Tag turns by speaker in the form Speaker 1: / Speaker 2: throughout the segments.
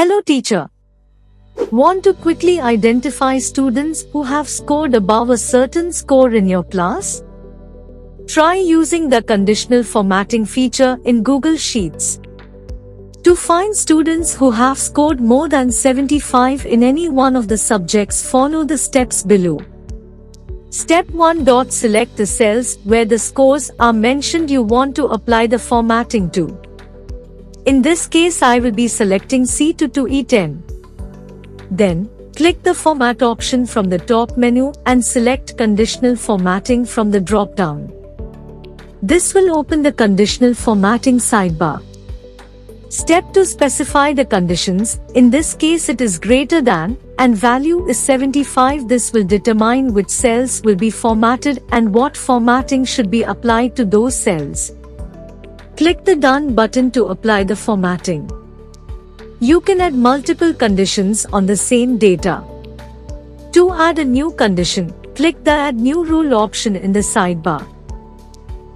Speaker 1: Hello teacher. Want to quickly identify students who have scored above a certain score in your class? Try using the conditional formatting feature in Google Sheets. To find students who have scored more than 75 in any one of the subjects, follow the steps below. Step 1. Select the cells where the scores are mentioned you want to apply the formatting to. In this case, I will be selecting C2 to E10. Then, click the Format option from the top menu and select Conditional Formatting from the drop-down. This will open the Conditional Formatting sidebar. Step 2. Specify the conditions. In this case it is greater than, and value is 75. This will determine which cells will be formatted and what formatting should be applied to those cells. Click the Done button to apply the formatting. You can add multiple conditions on the same data. To add a new condition, click the Add New Rule option in the sidebar.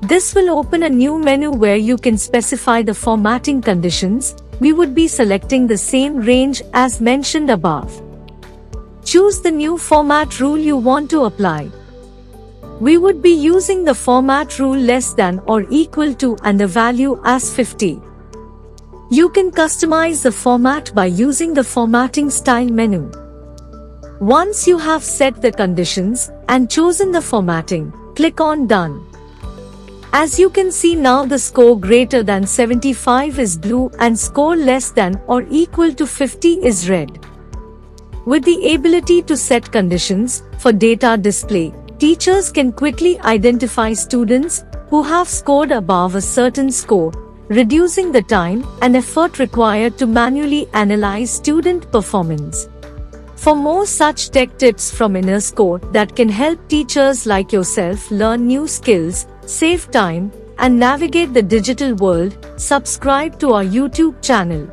Speaker 1: This will open a new menu where you can specify the formatting conditions. We would be selecting the same range as mentioned above. Choose the new format rule you want to apply. We would be using the format rule less than or equal to and the value as 50. You can customize the format by using the Formatting Style menu. Once you have set the conditions and chosen the formatting, click on Done. As you can see now, the score greater than 75 is blue and score less than or equal to 50 is red. With the ability to set conditions for data display, teachers can quickly identify students who have scored above a certain score, reducing the time and effort required to manually analyze student performance. For more such tech tips from Inner Score that can help teachers like yourself learn new skills, save time, and navigate the digital world, subscribe to our YouTube channel.